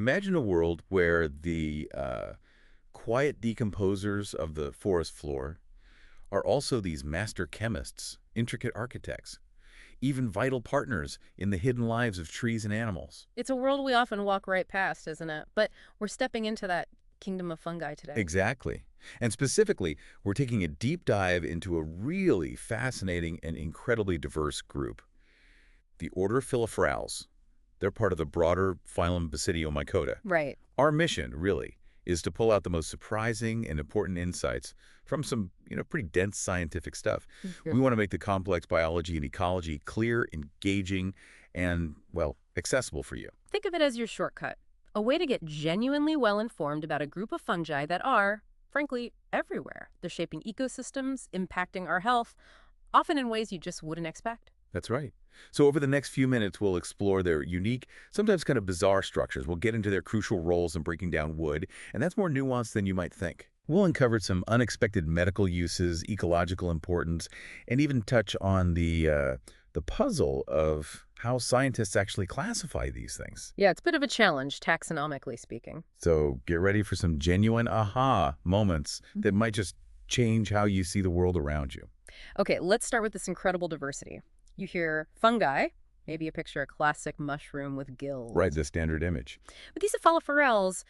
Imagine a world where the quiet decomposers of the forest floor are also these master chemists, intricate architects, even vital partners in the hidden lives of trees and animals. It's a world we often walk right past, isn't it? But we're stepping into that kingdom of fungi today. Exactly. And specifically, we're taking a deep dive into a really fascinating and incredibly diverse group, the order Phyllophorales. They're part of the broader phylum Basidiomycota. Right. Our mission, really, is to pull out the most surprising and important insights from some, pretty dense scientific stuff. Mhm. We want to make the complex biology and ecology clear, engaging, and, well, accessible for you. Think of it as your shortcut, a way to get genuinely well-informed about a group of fungi that are, frankly, everywhere. They're shaping ecosystems, impacting our health, often in ways you just wouldn't expect. That's right. So over the next few minutes, we'll explore their unique, sometimes kind of bizarre structures. We'll get into their crucial roles in breaking down wood, and that's more nuanced than you might think. We'll uncover some unexpected medical uses, ecological importance, and even touch on the puzzle of how scientists actually classify these things. Yeah, it's a bit of a challenge, taxonomically speaking. So get ready for some genuine aha moments that might just change how you see the world around you. Okay, let's start with this incredible diversity. You hear fungi, maybe a picture a classic mushroom with gills. Right, the standard image. But these Phyllophorales,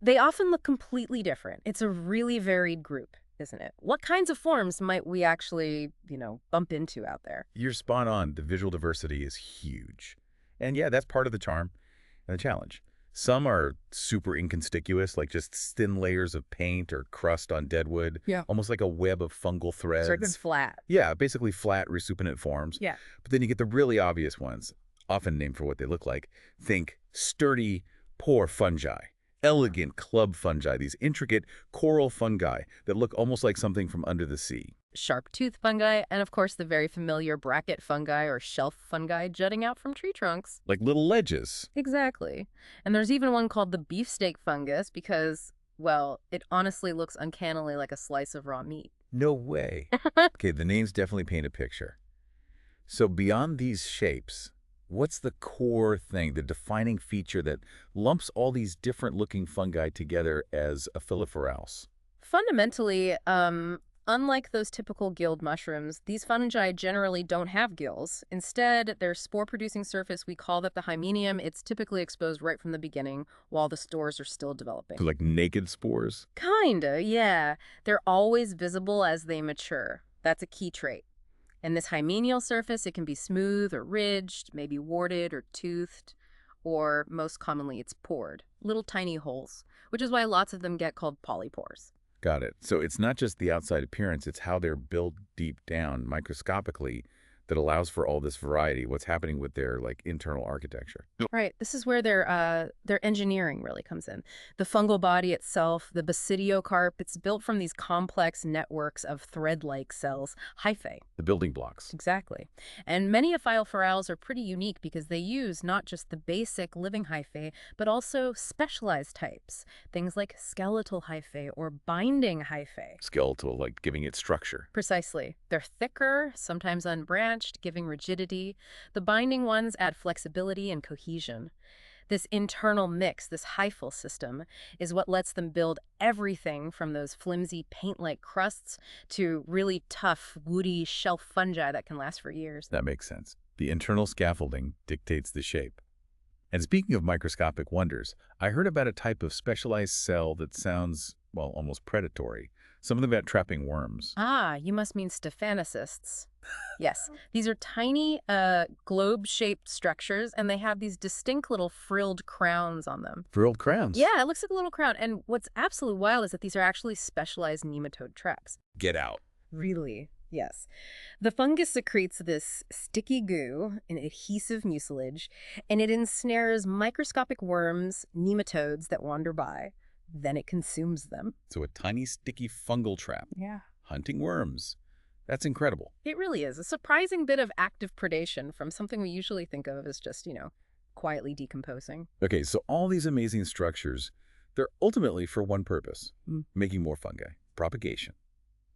they often look completely different. It's a really varied group, isn't it? What kinds of forms might we actually, bump into out there? You're spot on. The visual diversity is huge. And yeah, that's part of the charm and the challenge. Some are super inconspicuous, like just thin layers of paint or crust on dead wood. Yeah. Almost like a web of fungal threads. Sort of flat. Yeah, basically flat, resupinant forms. Yeah. But then you get the really obvious ones, often named for what they look like. Think sturdy, pore fungi, elegant club fungi, these intricate coral fungi that look almost like something from under the sea. Sharp-toothed fungi, and of course the very familiar bracket fungi or shelf fungi jutting out from tree trunks. Like little ledges. Exactly. And there's even one called the beefsteak fungus because, well, it honestly looks uncannily like a slice of raw meat. No way. Okay, the names definitely paint a picture. So beyond these shapes, what's the core thing, the defining feature that lumps all these different-looking fungi together as a Phyllophorales? Fundamentally, unlike those typical gilled mushrooms, these fungi generally don't have gills. Instead, their spore-producing surface, we call that the hymenium. It's typically exposed right from the beginning while the stores are still developing. So like naked spores? Kinda, yeah. They're always visible as they mature. That's a key trait. And this hymenial surface, it can be smooth or ridged, maybe warted or toothed, or most commonly it's pored, little tiny holes, which is why lots of them get called polypores. Got it. So it's not just the outside appearance, it's how they're built deep down microscopically that allows for all this variety, what's happening with their internal architecture. Right. This is where their engineering really comes in. The fungal body itself, the basidiocarp, it's built from these complex networks of thread-like cells, hyphae. The building blocks. Exactly. And many of Phyllophorales are pretty unique because they use not just the basic living hyphae, but also specialized types, things like skeletal hyphae or binding hyphae. Skeletal, like giving it structure. Precisely. They're thicker, sometimes unbranched, giving rigidity. The binding ones add flexibility and cohesion. This internal mix, this hyphal system, is what lets them build everything from those flimsy paint-like crusts to really tough, woody shelf fungi that can last for years. That makes sense. The internal scaffolding dictates the shape. And speaking of microscopic wonders, I heard about a type of specialized cell that sounds, well, almost predatory. Something about trapping worms. Ah, you must mean stephanocysts. Yes, these are tiny globe-shaped structures, and they have these distinct little frilled crowns on them. Frilled crowns? Yeah, it looks like a little crown. And what's absolutely wild is that these are actually specialized nematode traps. Get out. Really? Yes. The fungus secretes this sticky goo, an adhesive mucilage, and it ensnares microscopic worms, nematodes that wander by. Then it consumes them. So a tiny sticky fungal trap. Yeah. Hunting worms. That's incredible. It really is. A surprising bit of active predation from something we usually think of as just, quietly decomposing. Okay, so all these amazing structures, they're ultimately for one purpose, Mm. making more fungi, propagation.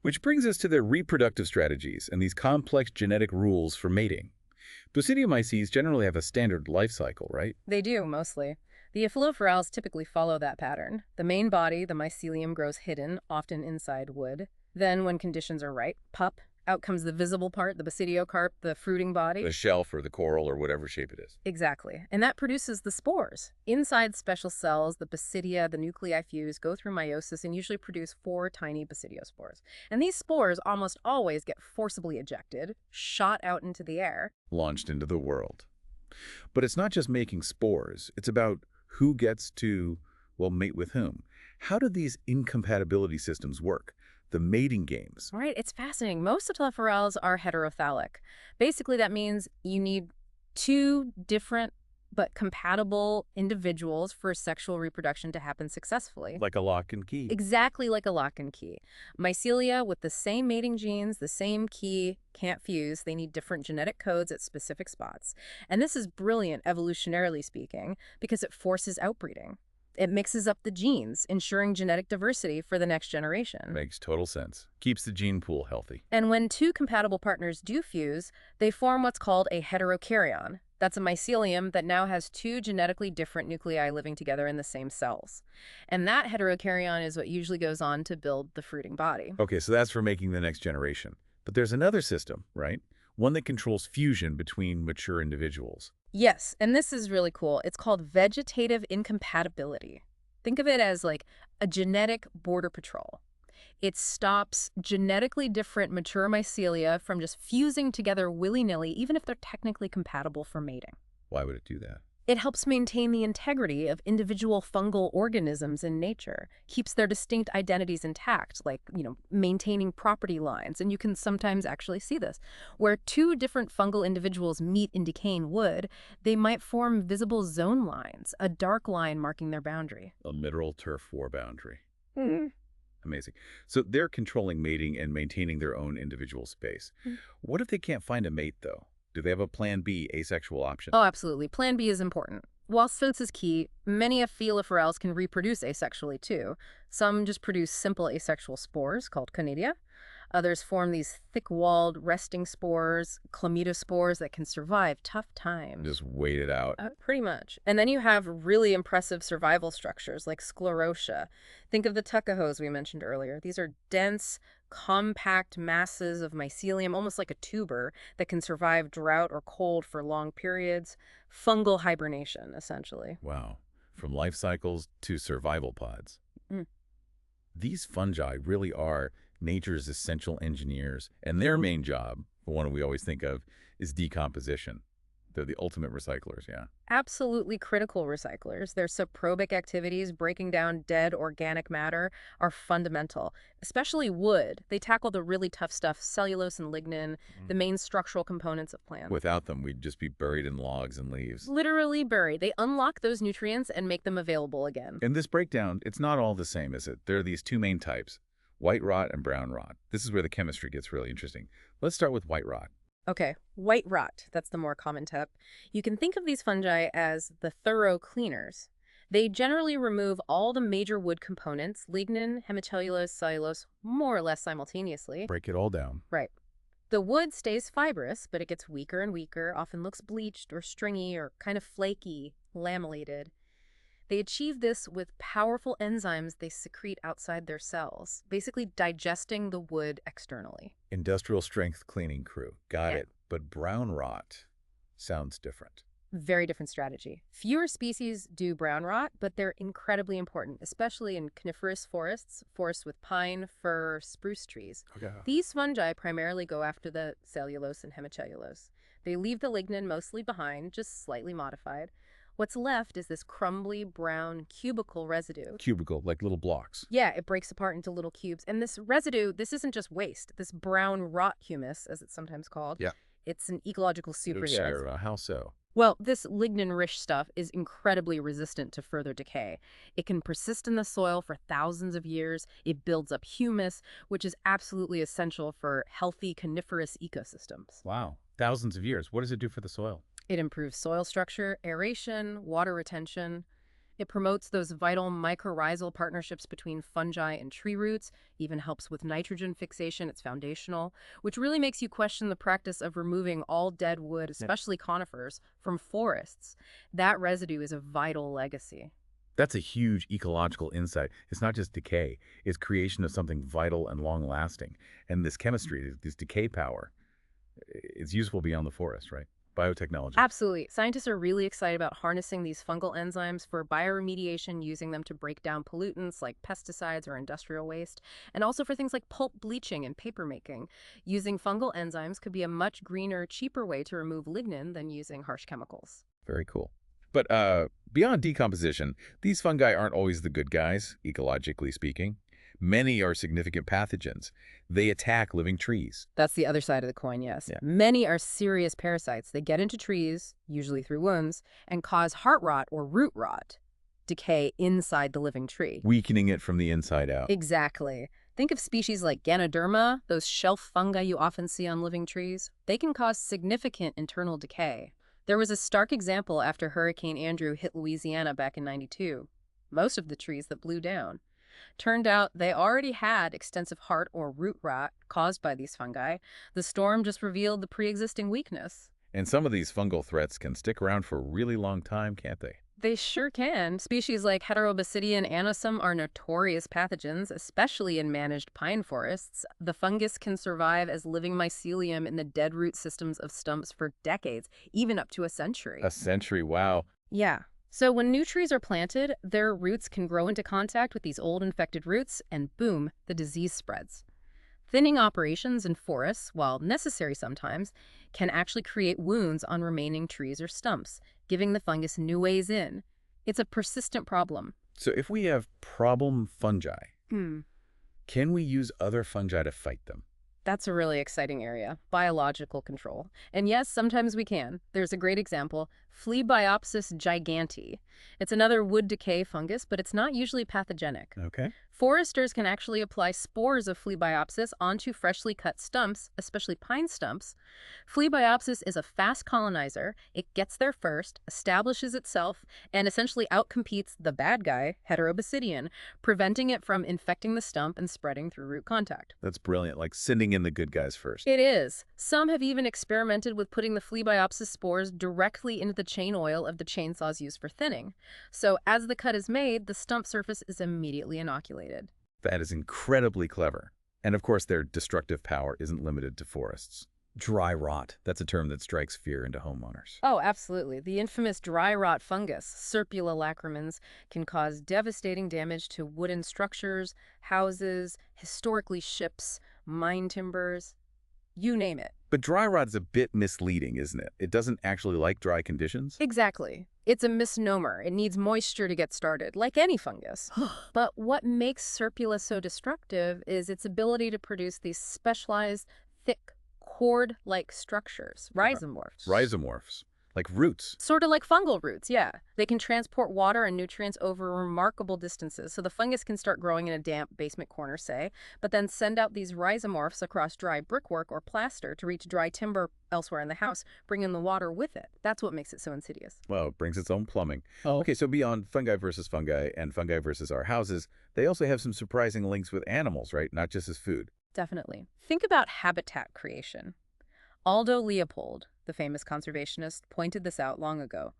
Which brings us to their reproductive strategies and these complex genetic rules for mating. Basidiomyces generally have a standard life cycle, right? They do, mostly. The Aphilophorales typically follow that pattern. The main body, the mycelium, grows hidden, often inside wood. Then, when conditions are right, out comes the visible part, the basidiocarp, the fruiting body. The shelf or the coral or whatever shape it is. Exactly. And that produces the spores. Inside special cells, the basidia, the nuclei fuse, go through meiosis and usually produce 4 tiny basidiospores. And these spores almost always get forcibly ejected, shot out into the air. Launched into the world. But it's not just making spores. It's about who gets to, well, mate with whom. How do these incompatibility systems work? The mating games. Right, it's fascinating. Most Aphilophorales are heterophilic. Basically, that means you need 2 different but compatible individuals for sexual reproduction to happen successfully. Like a lock and key. Exactly like a lock and key. Mycelia with the same mating genes, the same key, can't fuse. They need different genetic codes at specific spots. And this is brilliant, evolutionarily speaking, because it forces outbreeding. It mixes up the genes, ensuring genetic diversity for the next generation. Makes total sense. Keeps the gene pool healthy. And when 2 compatible partners do fuse, they form what's called a heterokaryon. That's a mycelium that now has 2 genetically different nuclei living together in the same cells. And that heterokaryon is what usually goes on to build the fruiting body. Okay, so that's for making the next generation. But there's another system, right? One that controls fusion between mature individuals. Yes, and this is really cool. It's called vegetative incompatibility. Think of it as like a genetic border patrol. It stops genetically different mature mycelia from just fusing together willy-nilly, even if they're technically compatible for mating. Why would it do that? It helps maintain the integrity of individual fungal organisms in nature, keeps their distinct identities intact, like, maintaining property lines. And you can sometimes actually see this. Where 2 different fungal individuals meet in decaying wood, they might form visible zone lines, a dark line marking their boundary. A mineral turf war boundary. Mm-hmm. Amazing. So they're controlling mating and maintaining their own individual space. What if they can't find a mate, though? Do they have a plan B, asexual option? Oh, absolutely. Plan B is important. While this is key, many Aphilophorales can reproduce asexually too. Some just produce simple asexual spores called conidia. Others form these thick-walled resting spores, chlamydospores that can survive tough times. Just wait it out. Pretty much. And then you have really impressive survival structures like sclerotia. Think of the tucahos we mentioned earlier. These are dense, compact masses of mycelium, almost like a tuber, that can survive drought or cold for long periods. Fungal hibernation, essentially. Wow. From life cycles to survival pods. Mm. These fungi really are nature's essential engineers, and their main job, the one we always think of, is decomposition. They're the ultimate recyclers, yeah. Absolutely critical recyclers. Their saprobic activities, breaking down dead organic matter, are fundamental. Especially wood. They tackle the really tough stuff, cellulose and lignin, the main structural components of plants. Without them, we'd just be buried in logs and leaves. Literally buried. They unlock those nutrients and make them available again. In this breakdown, it's not all the same, is it? There are these 2 main types, white rot and brown rot. This is where the chemistry gets really interesting. Let's start with white rot. Okay, white rot, that's the more common type. You can think of these fungi as the thorough cleaners. They generally remove all the major wood components, lignin, hemicellulose, cellulose, more or less simultaneously. Break it all down. Right. The wood stays fibrous, but it gets weaker and weaker, often looks bleached or stringy or kind of flaky, lamellated. They achieve this with powerful enzymes they secrete outside their cells, basically digesting the wood externally. Industrial strength cleaning crew. Got it. But brown rot sounds different. Very different strategy. Fewer species do brown rot, but they're incredibly important, especially in coniferous forests, forests with pine, fir, spruce trees. Okay. These fungi primarily go after the cellulose and hemicellulose. They leave the lignin mostly behind, just slightly modified. What's left is this crumbly, brown, cubical residue. Cubical, like little blocks. Yeah, it breaks apart into little cubes. And this residue, this isn't just waste. This brown rot humus, as it's sometimes called. Yeah. It's an ecological superhero. How so? Well, this lignin-rich stuff is incredibly resistant to further decay. It can persist in the soil for thousands of years. It builds up humus, which is absolutely essential for healthy coniferous ecosystems. Wow. Thousands of years. What does it do for the soil? It improves soil structure, aeration, water retention. It promotes those vital mycorrhizal partnerships between fungi and tree roots, even helps with nitrogen fixation, it's foundational, which really makes you question the practice of removing all dead wood, especially conifers, from forests. That residue is a vital legacy. That's a huge ecological insight. It's not just decay, it's creation of something vital and long-lasting. And this chemistry, this decay power, it's useful beyond the forest, right? Biotechnology. Absolutely. Scientists are really excited about harnessing these fungal enzymes for bioremediation, using them to break down pollutants like pesticides or industrial waste, and also for things like pulp bleaching and paper making. Using fungal enzymes could be a much greener, cheaper way to remove lignin than using harsh chemicals. Very cool. But beyond decomposition, these fungi aren't always the good guys, ecologically speaking. Many are significant pathogens. They attack living trees. That's the other side of the coin, yes. Yeah. Many are serious parasites. They get into trees, usually through wounds, and cause heart rot or root rot, decay inside the living tree. Weakening it from the inside out. Exactly. Think of species like Ganoderma, those shelf fungi you often see on living trees. They can cause significant internal decay. There was a stark example after Hurricane Andrew hit Louisiana back in '92. Most of the trees that blew down. Turned out they already had extensive heart or root rot caused by these fungi. The storm just revealed the pre-existing weakness. And some of these fungal threats can stick around for a really long time, can't they? They sure can. Species like Heterobasidium anosum are notorious pathogens, especially in managed pine forests. The fungus can survive as living mycelium in the dead root systems of stumps for decades, even up to a century. A century, wow. Yeah. So when new trees are planted, their roots can grow into contact with these old infected roots, and boom, the disease spreads. Thinning operations in forests, while necessary sometimes, can actually create wounds on remaining trees or stumps, giving the fungus new ways in. It's a persistent problem. So if we have problem fungi, Hmm. can we use other fungi to fight them? That's a really exciting area, biological control. And yes, sometimes we can. There's a great example, Flebiopsis gigantea. It's another wood decay fungus, but it's not usually pathogenic. Okay. Foresters can actually apply spores of Flebiopsis onto freshly cut stumps, especially pine stumps. Flebiopsis is a fast colonizer. It gets there first, establishes itself, and essentially outcompetes the bad guy, Heterobasidium, preventing it from infecting the stump and spreading through root contact. That's brilliant, like sending in the good guys first. It is. Some have even experimented with putting the Flebiopsis spores directly into the chain oil of the chainsaws used for thinning. So as the cut is made, the stump surface is immediately inoculated. That is incredibly clever. And of course, their destructive power isn't limited to forests. Dry rot, that's a term that strikes fear into homeowners. Oh, absolutely. The infamous dry rot fungus, Serpula lacrimans, can cause devastating damage to wooden structures, houses, historically ships, mine timbers, you name it. But dry rot is a bit misleading, isn't it? It doesn't actually like dry conditions. Exactly. It's a misnomer. It needs moisture to get started, like any fungus. But what makes Serpula so destructive is its ability to produce these specialized, thick, cord-like structures, rhizomorphs. Rhizomorphs, like roots. Sort of like fungal roots, yeah. They can transport water and nutrients over remarkable distances, so the fungus can start growing in a damp basement corner, say, but then send out these rhizomorphs across dry brickwork or plaster to reach dry timber elsewhere in the house, bringing the water with it. That's what makes it so insidious. Well, it brings its own plumbing. Oh. Okay, so beyond fungi and fungi versus our houses, they also have some surprising links with animals, right? Not just as food. Definitely. Think about habitat creation. Aldo Leopold, the famous conservationist, pointed this out long ago.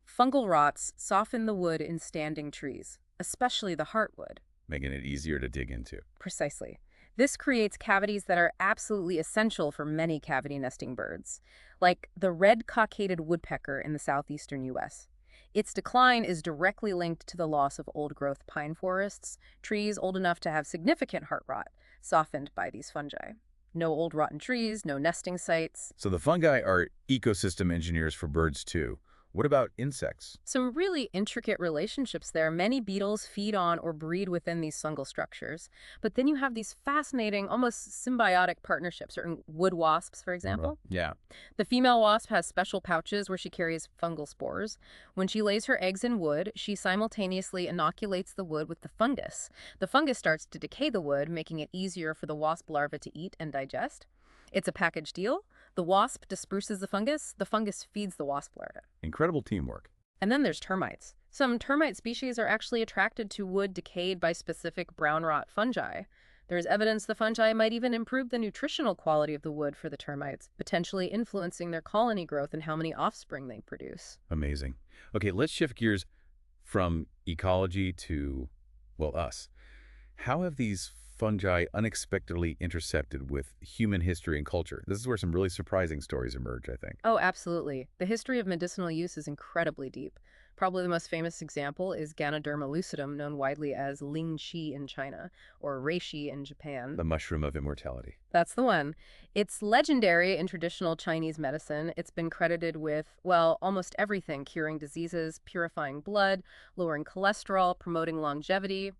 Fungal rots soften the wood in standing trees, especially the heartwood. Making it easier to dig into. Precisely. This creates cavities that are absolutely essential for many cavity nesting birds, like the red-cockaded woodpecker in the southeastern U.S. Its decline is directly linked to the loss of old-growth pine forests, trees old enough to have significant heart rot, softened by these fungi. No old rotten trees, no nesting sites. So the fungi are ecosystem engineers for birds too. What about insects? Some really intricate relationships there. Many beetles feed on or breed within these fungal structures. But then you have these fascinating, almost symbiotic partnerships, certain wood wasps, for example. Yeah. The female wasp has special pouches where she carries fungal spores. When she lays her eggs in wood, she simultaneously inoculates the wood with the fungus. The fungus starts to decay the wood, making it easier for the wasp larva to eat and digest. It's a package deal. The wasp disperses the fungus feeds the wasp larva. Incredible teamwork. And then there's termites. Some termite species are actually attracted to wood decayed by specific brown rot fungi. There's evidence the fungi might even improve the nutritional quality of the wood for the termites, potentially influencing their colony growth and how many offspring they produce. Amazing. Okay, let's shift gears from ecology to, well, us. How have these fungi unexpectedly intercepted with human history and culture? This is where some really surprising stories emerge, I think. Oh, absolutely. The history of medicinal use is incredibly deep. Probably the most famous example is Ganoderma lucidum, known widely as ling qi in China, or reishi in Japan. The mushroom of immortality. That's the one. It's legendary in traditional Chinese medicine. It's been credited with, well, almost everything, curing diseases, purifying blood, lowering cholesterol, promoting longevity.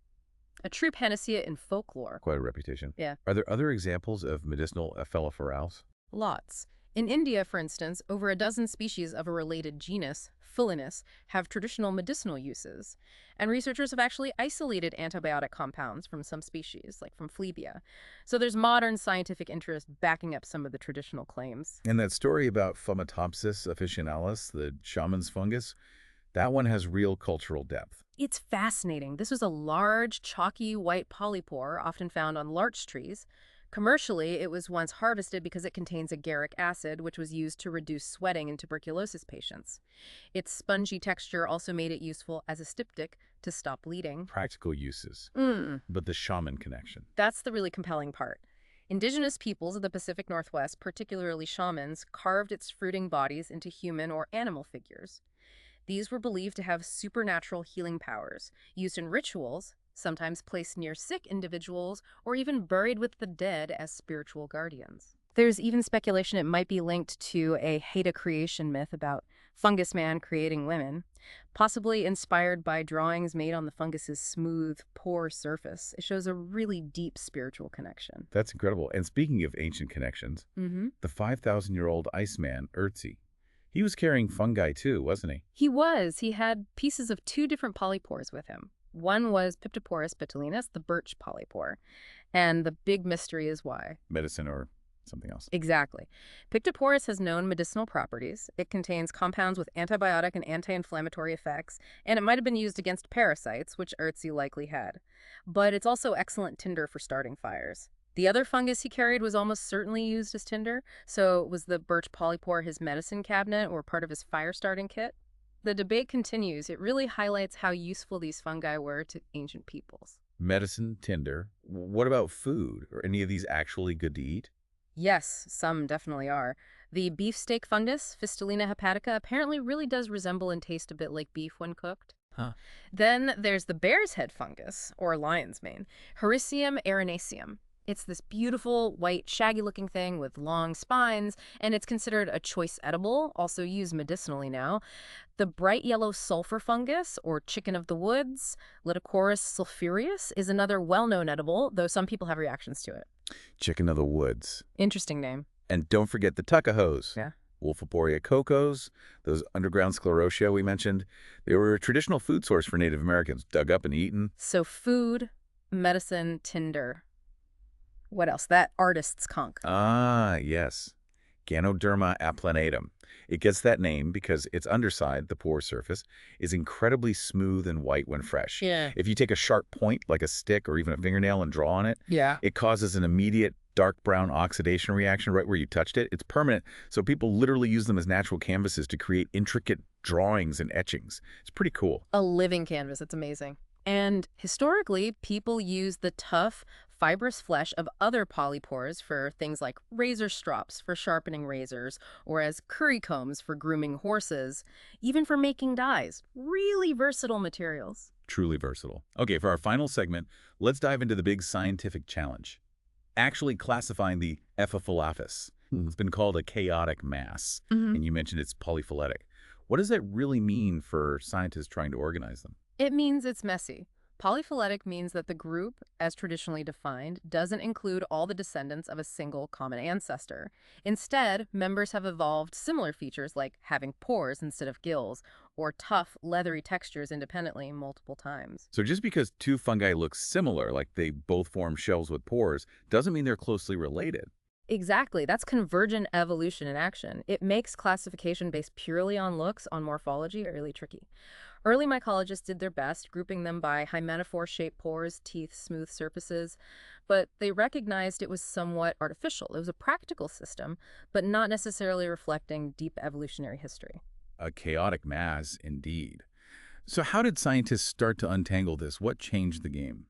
A true panacea in folklore. Quite a reputation. Yeah. Are there other examples of medicinal ephemerals? Lots. In India, for instance, over a dozen species of a related genus, Phylinus, have traditional medicinal uses. And researchers have actually isolated antibiotic compounds from some species, like from Phlebia. So there's modern scientific interest backing up some of the traditional claims. And that story about Fomitopsis officinalis, the shaman's fungus, that one has real cultural depth. It's fascinating. This was a large, chalky white polypore, often found on larch trees. Commercially, it was once harvested because it contains agaric acid, which was used to reduce sweating in tuberculosis patients. Its spongy texture also made it useful as a styptic to stop bleeding. Practical uses. Mm, But the shaman connection. that's the really compelling part. Indigenous peoples of the Pacific Northwest, particularly shamans, carved its fruiting bodies into human or animal figures. These were believed to have supernatural healing powers, used in rituals, sometimes placed near sick individuals, or even buried with the dead as spiritual guardians. There's even speculation it might be linked to a Haida creation myth about fungus man creating women, possibly inspired by drawings made on the fungus's smooth, pore surface. It shows a really deep spiritual connection. That's incredible. And speaking of ancient connections, Mm-hmm. the 5,000-year-old Iceman, Ötzi, he was carrying fungi too, wasn't he? He was. He had pieces of two different polypores with him. One was Piptoporus botulinus, the birch polypore. And the big mystery is why. Medicine or something else. Exactly. Pictoporus has known medicinal properties. It contains compounds with antibiotic and anti-inflammatory effects, and it might have been used against parasites, which Ötzi likely had. But it's also excellent tinder for starting fires. The other fungus he carried was almost certainly used as tinder, so was the birch polypore his medicine cabinet or part of his fire-starting kit? The debate continues. It really highlights how useful these fungi were to ancient peoples. Medicine, tinder. What about food? Are any of these actually good to eat? Yes, some definitely are. The beefsteak fungus, Fistulina hepatica, apparently really does resemble and taste a bit like beef when cooked. Huh. Then there's the bear's head fungus, or lion's mane, Hericium erinaceum. It's this beautiful, white, shaggy-looking thing with long spines, and it's considered a choice edible, also used medicinally now. The bright yellow sulfur fungus, or chicken of the woods, Lytocorus sulphureus, is another well-known edible, though some people have reactions to it. Chicken of the woods. Interesting name. And don't forget the tucahos. Yeah. Wolfiporia cocos, those underground sclerotia we mentioned. They were a traditional food source for Native Americans, dug up and eaten. So food, medicine, tinder. What else? That artist's conch. Ah, yes. Ganoderma applanatum. It gets that name because its underside, the pore surface, is incredibly smooth and white when fresh. Yeah. If you take a sharp point, like a stick or even a fingernail, and draw on it, Yeah. it causes an immediate dark brown oxidation reaction right where you touched it. It's permanent, so people literally use them as natural canvases to create intricate drawings and etchings. It's pretty cool. A living canvas. It's amazing. And historically, people used the tough, fibrous flesh of other polypores for things like razor strops for sharpening razors, or as curry combs for grooming horses, even for making dyes. Really versatile materials. Truly versatile. Okay, for our final segment, let's dive into the big scientific challenge. Actually classifying the Epiphylaphus. It's been called a chaotic mass, and you mentioned it's polyphyletic. What does that really mean for scientists trying to organize them? It means it's messy. Polyphyletic means that the group, as traditionally defined, doesn't include all the descendants of a single common ancestor. Instead, members have evolved similar features like having pores instead of gills, or tough, leathery textures independently multiple times. So just because two fungi look similar, like they both form shells with pores, doesn't mean they're closely related. Exactly. That's convergent evolution in action. It makes classification based purely on looks, on morphology, really tricky. Early mycologists did their best, grouping them by hymenophore-shaped pores, teeth, smooth surfaces, but they recognized it was somewhat artificial. It was a practical system, but not necessarily reflecting deep evolutionary history. A chaotic mass, indeed. So how did scientists start to untangle this? What changed the game?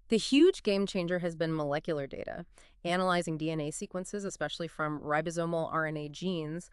The huge game changer has been molecular data. Analyzing DNA sequences, especially from ribosomal RNA genes,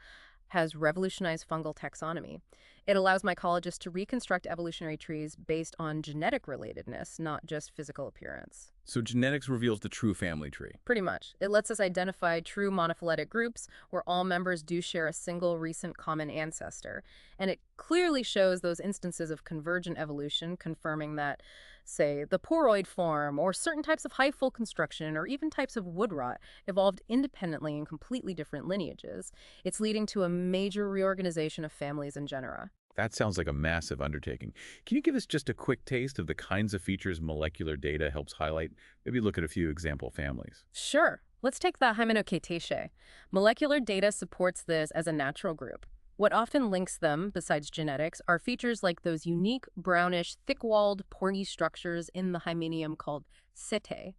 has revolutionized fungal taxonomy. It allows mycologists to reconstruct evolutionary trees based on genetic relatedness, not just physical appearance. So genetics reveals the true family tree. Pretty much. It lets us identify true monophyletic groups where all members do share a single recent common ancestor. And it clearly shows those instances of convergent evolution, confirming that, say, the poroid form or certain types of hyphal construction or even types of wood rot evolved independently in completely different lineages. It's leading to a major reorganization of families and genera. That sounds like a massive undertaking. Can you give us just a quick taste of the kinds of features molecular data helps highlight? Maybe look at a few example families. Sure. Let's take the Hymenocetaceae. Molecular data supports this as a natural group. What often links them, besides genetics, are features like those unique, brownish, thick-walled, porgy structures in the hymenium called setae.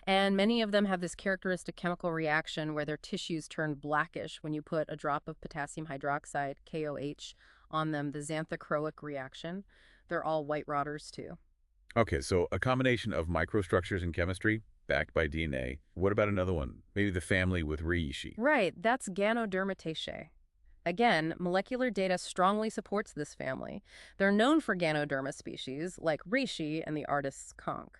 And many of them have this characteristic chemical reaction where their tissues turn blackish when you put a drop of potassium hydroxide, KOH, on them, the xanthocroic reaction. They're all white rotters, too. Okay, so a combination of microstructures and chemistry backed by DNA. What about another one? Maybe the family with reishi. Right, that's Ganodermataceae. Again, molecular data strongly supports this family. They're known for Ganoderma species, like reishi and the artist's conch.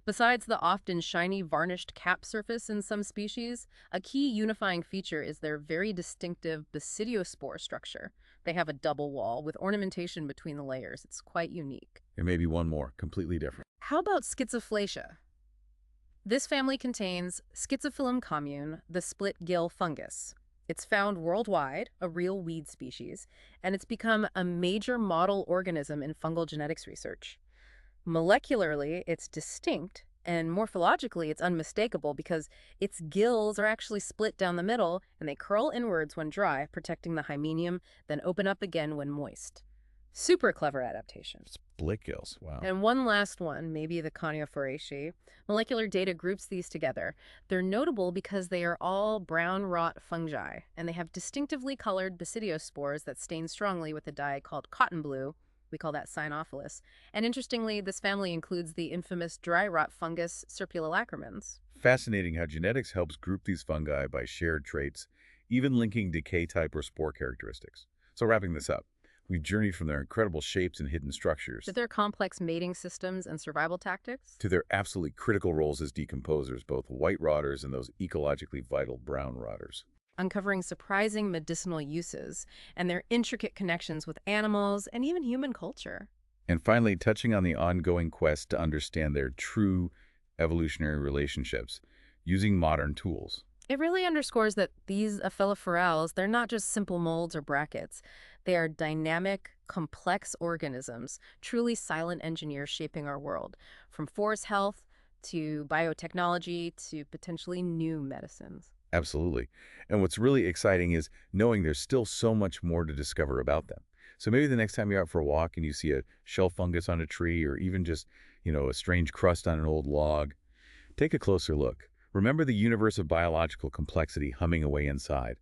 Besides the often shiny, varnished cap surface in some species, a key unifying feature is their very distinctive basidiospore structure. They have a double wall with ornamentation between the layers. It's quite unique. And maybe one more, completely different. How about schizophlacia? This family contains Schizophylum commune, the split gill fungus. It's found worldwide, a real weed species, and it's become a major model organism in fungal genetics research. Molecularly, it's distinct, and morphologically, it's unmistakable because its gills are actually split down the middle and they curl inwards when dry, protecting the hymenium, then open up again when moist. Super clever adaptation. Split gills, wow. And one last one, maybe the Coniopheraceae. Molecular data groups these together. They're notable because they are all brown rot fungi, and they have distinctively colored basidiospores that stain strongly with a dye called cotton blue. We call that cyanophilus. And interestingly, this family includes the infamous dry rot fungus Serpulolacrimans. Fascinating how genetics helps group these fungi by shared traits, even linking decay type or spore characteristics. So wrapping this up, we've journeyed from their incredible shapes and hidden structures To their complex mating systems and survival tactics. to their absolutely critical roles as decomposers, both white rotters and those ecologically vital brown rotters. Uncovering surprising medicinal uses and their intricate connections with animals and even human culture. And finally, touching on the ongoing quest to understand their true evolutionary relationships using modern tools. It really underscores that these aphelophorales, they're not just simple molds or brackets. They are dynamic, complex organisms, truly silent engineers shaping our world, from forest health to biotechnology to potentially new medicines. Absolutely. And what's really exciting is knowing there's still so much more to discover about them. So maybe the next time you're out for a walk and you see a shell fungus on a tree or even just, a strange crust on an old log, take a closer look. Remember the universe of biological complexity humming away inside.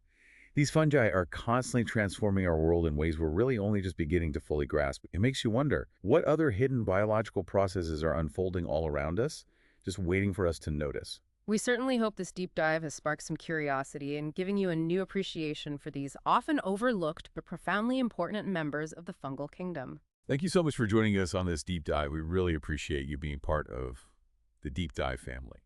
These fungi are constantly transforming our world in ways we're really only just beginning to fully grasp. It makes you wonder, what other hidden biological processes are unfolding all around us, just waiting for us to notice? We certainly hope this deep dive has sparked some curiosity and giving you a new appreciation for these often overlooked but profoundly important members of the fungal kingdom. Thank you so much for joining us on this deep dive. We really appreciate you being part of the Deep Dive family.